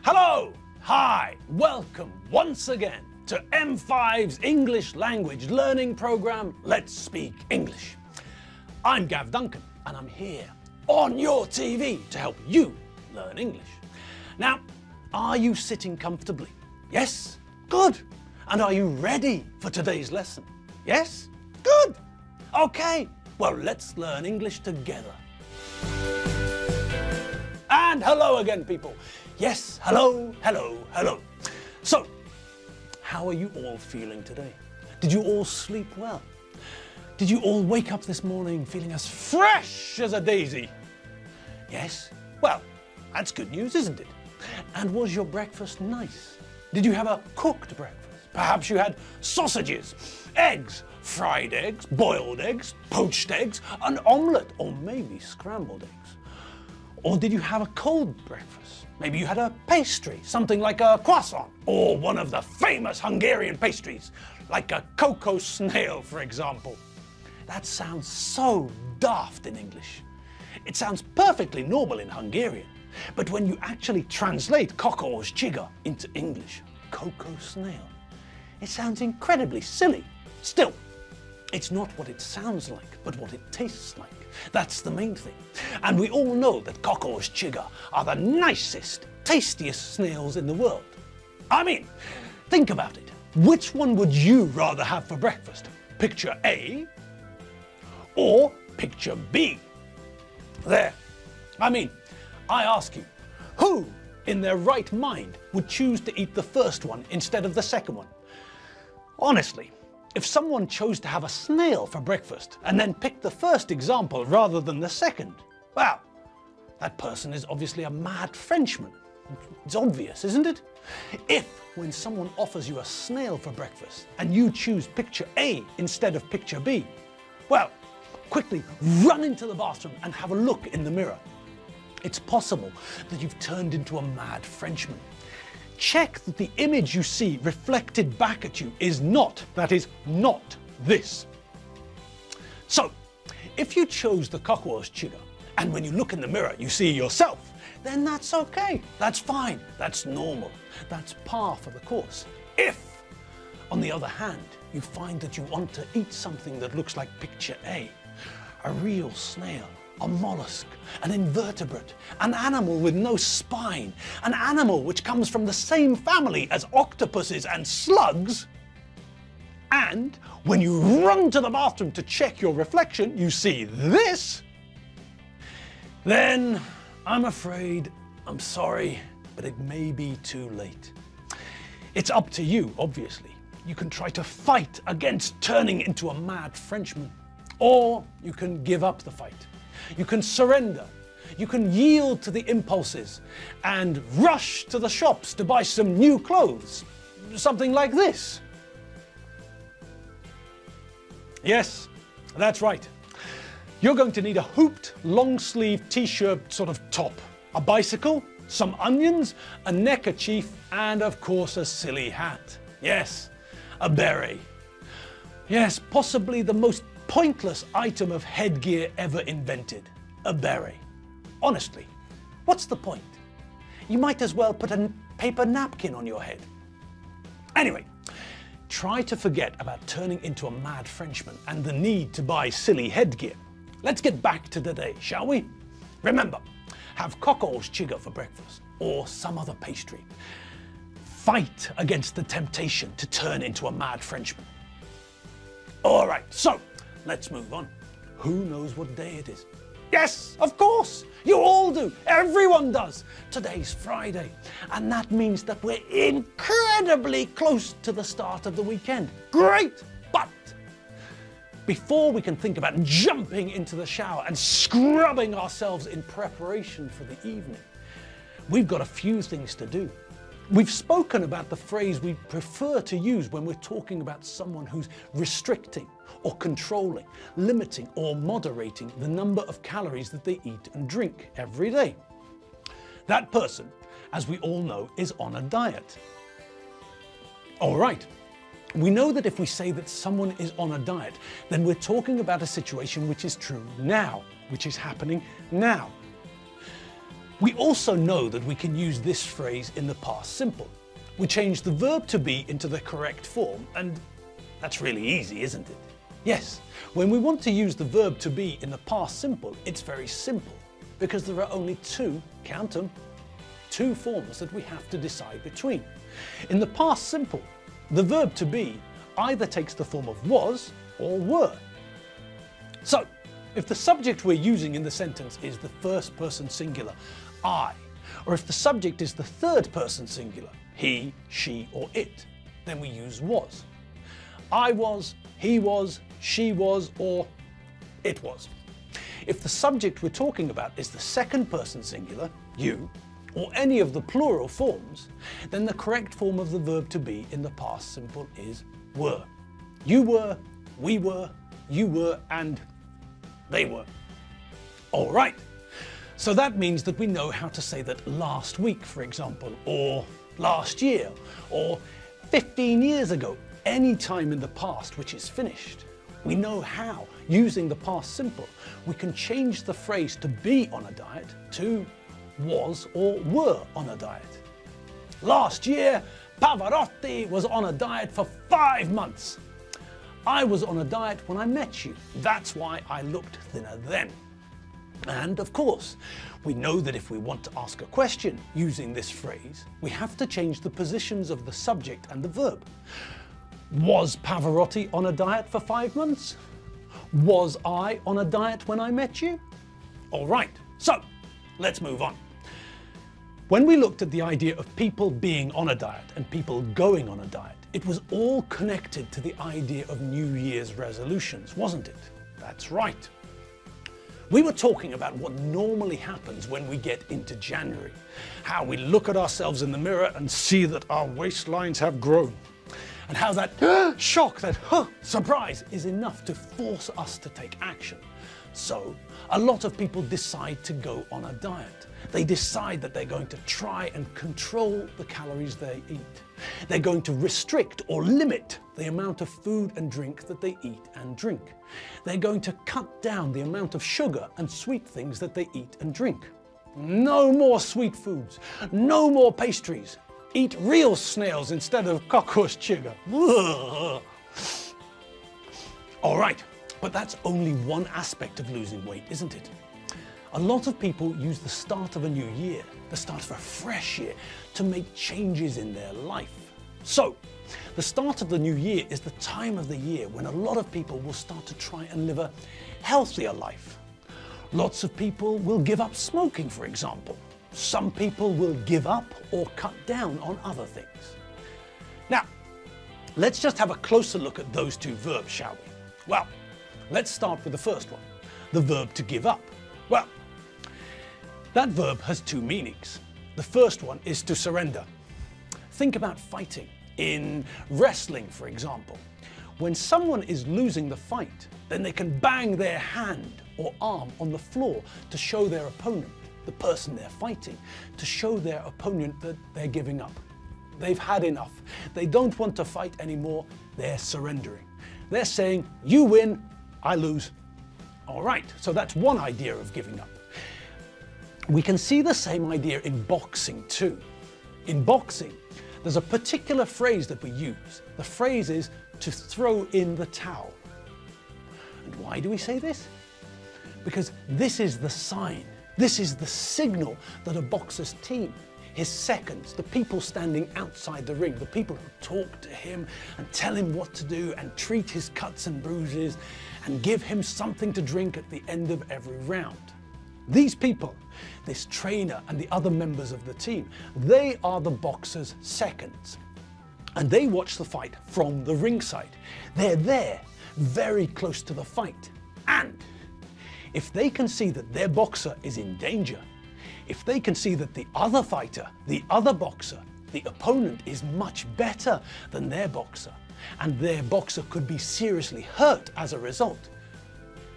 Hello! Hi! Welcome once again to M5's English language learning program, Let's Speak English. I'm Gav Duncan and I'm here on your TV to help you learn English. Now, are you sitting comfortably? Yes? Good! And are you ready for today's lesson? Yes? Good! Okay, well let's learn English together. And hello again, people. Yes, hello, hello, hello. So, how are you all feeling today? Did you all sleep well? Did you all wake up this morning feeling as fresh as a daisy? Yes? Well, that's good news, isn't it? And was your breakfast nice? Did you have a cooked breakfast? Perhaps you had sausages, eggs, fried eggs, boiled eggs, poached eggs, an omelette, or maybe scrambled eggs. Or did you have a cold breakfast? Maybe you had a pastry, something like a croissant, or one of the famous Hungarian pastries, like a cocoa snail, for example. That sounds so daft in English. It sounds perfectly normal in Hungarian, but when you actually translate kokóscsiga into English, cocoa snail, it sounds incredibly silly. Still, it's not what it sounds like, but what it tastes like. That's the main thing. And we all know that kokóscsiga are the nicest, tastiest snails in the world. I mean, think about it. Which one would you rather have for breakfast? Picture A or picture B? There. I mean, I ask you, who in their right mind would choose to eat the first one instead of the second one? Honestly, if someone chose to have a snail for breakfast and then picked the first example rather than the second, well, that person is obviously a mad Frenchman. It's obvious, isn't it? If, when someone offers you a snail for breakfast and you choose picture A instead of picture B, well, quickly run into the bathroom and have a look in the mirror. It's possible that you've turned into a mad Frenchman. Check that the image you see reflected back at you is not this. So, if you chose the kokóscsiga and when you look in the mirror you see yourself, then that's okay, that's fine, that's normal, that's par for the course. If, on the other hand, you find that you want to eat something that looks like picture A, a real snail, a mollusk, an invertebrate, an animal with no spine, an animal which comes from the same family as octopuses and slugs, and when you run to the bathroom to check your reflection, you see this, then I'm afraid, I'm sorry, but it may be too late. It's up to you, obviously. You can try to fight against turning into a mad Frenchman, or you can give up the fight. You can surrender, you can yield to the impulses and rush to the shops to buy some new clothes. Something like this. Yes, that's right. You're going to need a hooped, long-sleeved t-shirt sort of top, a bicycle, some onions, a neckerchief, and of course a silly hat. Yes, a beret. Yes, possibly the most pointless item of headgear ever invented, a beret. Honestly, what's the point? You might as well put a paper napkin on your head. Anyway, try to forget about turning into a mad Frenchman and the need to buy silly headgear. Let's get back to today, shall we? Remember, have kokóscsiga for breakfast or some other pastry. Fight against the temptation to turn into a mad Frenchman. All right, so let's move on. Who knows what day it is? Yes, of course, you all do. Everyone does. Today's Friday, and that means that we're incredibly close to the start of the weekend. Great, but before we can think about jumping into the shower and scrubbing ourselves in preparation for the evening, we've got a few things to do. We've spoken about the phrase we prefer to use when we're talking about someone who's restricting or controlling, limiting or moderating the number of calories that they eat and drink every day. That person, as we all know, is on a diet. All right, we know that if we say that someone is on a diet, then we're talking about a situation which is true now, which is happening now. We also know that we can use this phrase in the past simple. We change the verb to be into the correct form, and that's really easy, isn't it? Yes, when we want to use the verb to be in the past simple, it's very simple, because there are only two, count them, two forms that we have to decide between. In the past simple, the verb to be either takes the form of was or were. So, if the subject we're using in the sentence is the first person singular, I, or if the subject is the third person singular, he, she, or it, then we use was. I was, he was, she was, or it was. If the subject we're talking about is the second person singular, you, or any of the plural forms, then the correct form of the verb to be in the past simple is were. You were, we were, you were, and they were. All right. So that means that we know how to say that last week, for example, or last year, or 15 years ago, any time in the past which is finished. We know how, using the past simple, we can change the phrase to be on a diet to was or were on a diet. Last year, Pavarotti was on a diet for 5 months. I was on a diet when I met you. That's why I looked thinner then. And of course, we know that if we want to ask a question using this phrase, we have to change the positions of the subject and the verb. Was Pavarotti on a diet for 5 months? Was I on a diet when I met you? All right, so let's move on. When we looked at the idea of people being on a diet and people going on a diet, it was all connected to the idea of New Year's resolutions, wasn't it? That's right. We were talking about what normally happens when we get into January, how we look at ourselves in the mirror and see that our waistlines have grown, and how that shock, that surprise is enough to force us to take action. So, a lot of people decide to go on a diet. They decide that they're going to try and control the calories they eat. They're going to restrict or limit the amount of food and drink that they eat and drink. They're going to cut down the amount of sugar and sweet things that they eat and drink. No more sweet foods, no more pastries. Eat real snails instead of cockroach sugar. All right, but that's only one aspect of losing weight, isn't it? A lot of people use the start of a new year, the start of a fresh year, to make changes in their life. So, the start of the new year is the time of the year when a lot of people will start to try and live a healthier life. Lots of people will give up smoking, for example. Some people will give up or cut down on other things. Now, let's just have a closer look at those two verbs, shall we? Well, let's start with the first one, the verb to give up. Well, that verb has two meanings. The first one is to surrender. Think about fighting. In wrestling, for example, when someone is losing the fight, then they can bang their hand or arm on the floor to show their opponent, the person they're fighting, to show their opponent that they're giving up. They've had enough. They don't want to fight anymore. They're surrendering. They're saying, you win, I lose. All right, so that's one idea of giving up. We can see the same idea in boxing too. In boxing, there's a particular phrase that we use. The phrase is to throw in the towel. And why do we say this? Because this is the sign, this is the signal that a boxer's team, his seconds, the people standing outside the ring, the people who talk to him and tell him what to do and treat his cuts and bruises and give him something to drink at the end of every round. These people, this trainer and the other members of the team, they are the boxer's seconds. And they watch the fight from the ringside. They're there, very close to the fight. And if they can see that their boxer is in danger, if they can see that the other fighter, the other boxer, the opponent is much better than their boxer, and their boxer could be seriously hurt as a result,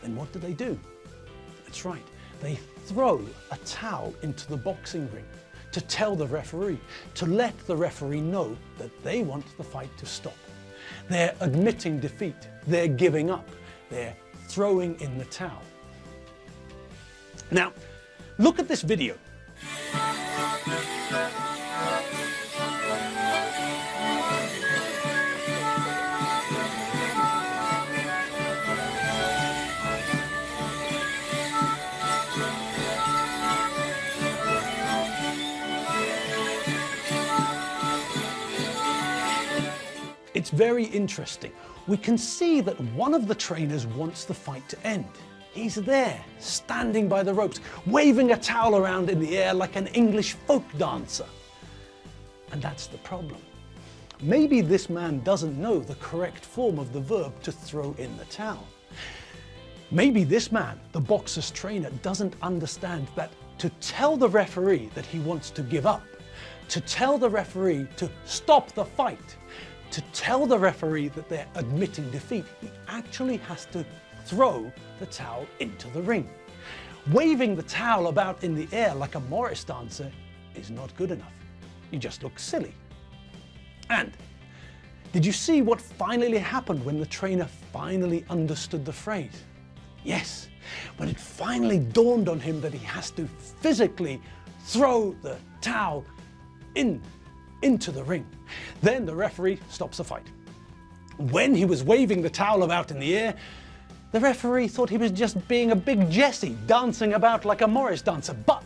then what do? That's right, they throw a towel into the boxing ring to tell the referee, to let the referee know that they want the fight to stop. They're admitting defeat, they're giving up, they're throwing in the towel. Now, look at this video. It's very interesting. We can see that one of the trainers wants the fight to end. He's there, standing by the ropes, waving a towel around in the air like an English folk dancer. And that's the problem. Maybe this man doesn't know the correct form of the verb to throw in the towel. Maybe this man, the boxer's trainer, doesn't understand that to tell the referee that he wants to give up, to tell the referee to stop the fight, to tell the referee that they're admitting defeat, he actually has to throw the towel into the ring. Waving the towel about in the air like a Morris dancer is not good enough. You just look silly. And did you see what finally happened when the trainer finally understood the phrase? Yes, when it finally dawned on him that he has to physically throw the towel into the ring. Then the referee stops the fight. When he was waving the towel about in the air, the referee thought he was just being a big Jessie, dancing about like a Morris dancer. But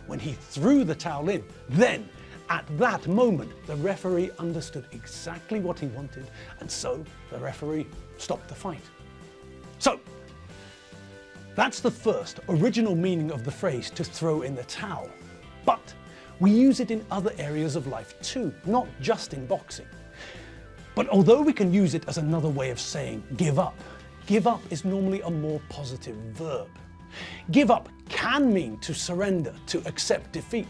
when he threw the towel in, then at that moment, the referee understood exactly what he wanted, and so the referee stopped the fight. So, that's the first original meaning of the phrase, to throw in the towel. But we use it in other areas of life too, not just in boxing. But although we can use it as another way of saying give up is normally a more positive verb. Give up can mean to surrender, to accept defeat.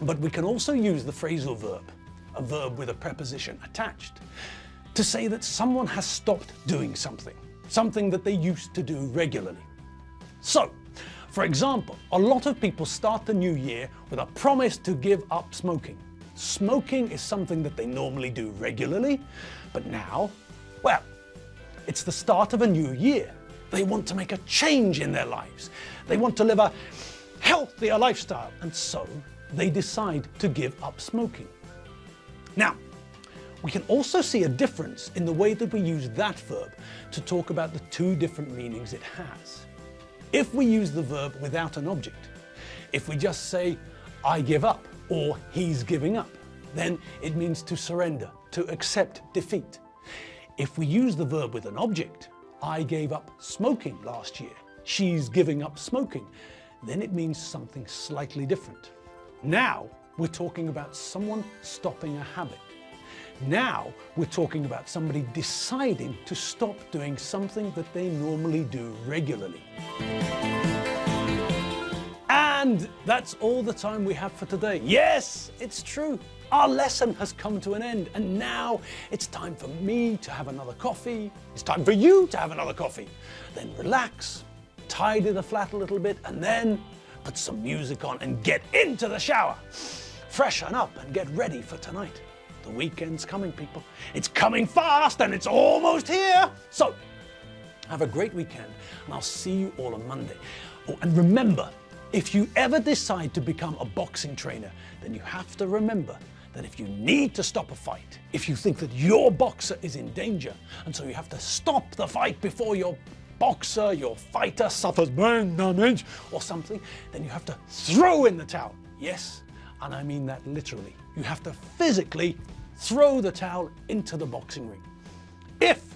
But we can also use the phrasal verb, a verb with a preposition attached, to say that someone has stopped doing something that they used to do regularly. So, for example, a lot of people start the new year with a promise to give up smoking. Smoking is something that they normally do regularly, but now, well, it's the start of a new year. They want to make a change in their lives. They want to live a healthier lifestyle, and so they decide to give up smoking. Now, we can also see a difference in the way that we use that verb to talk about the two different meanings it has. If we use the verb without an object, if we just say, I give up, or he's giving up, then it means to surrender, to accept defeat. If we use the verb with an object, I gave up smoking last year, she's giving up smoking, then it means something slightly different. Now we're talking about someone stopping a habit. Now we're talking about somebody deciding to stop doing something that they normally do regularly. And that's all the time we have for today. Yes, it's true. Our lesson has come to an end, and now it's time for me to have another coffee. It's time for you to have another coffee. Then relax, tidy the flat a little bit, and then put some music on and get into the shower. Freshen up and get ready for tonight. The weekend's coming, people. It's coming fast and it's almost here. So, have a great weekend, and I'll see you all on Monday. Oh, and remember, if you ever decide to become a boxing trainer, then you have to remember that if you need to stop a fight, if you think that your boxer is in danger, and so you have to stop the fight before your boxer, your fighter suffers brain damage or something, then you have to throw in the towel. Yes, and I mean that literally. You have to physically throw the towel into the boxing ring. If,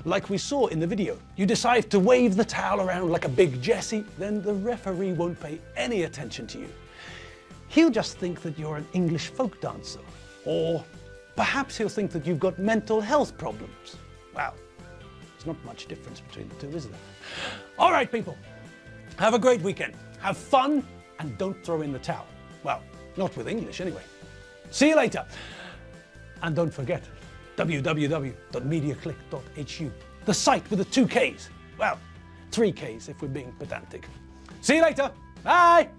like we saw in the video, you decide to wave the towel around like a big Jessie, then the referee won't pay any attention to you. He'll just think that you're an English folk dancer, or perhaps he'll think that you've got mental health problems. Well, there's not much difference between the two, is there? All right, people, have a great weekend. Have fun, and don't throw in the towel. Well, not with English anyway. See you later. And don't forget, www.mediaclick.hu, the site with the 2 Ks. Well, 3 Ks if we're being pedantic. See you later. Bye.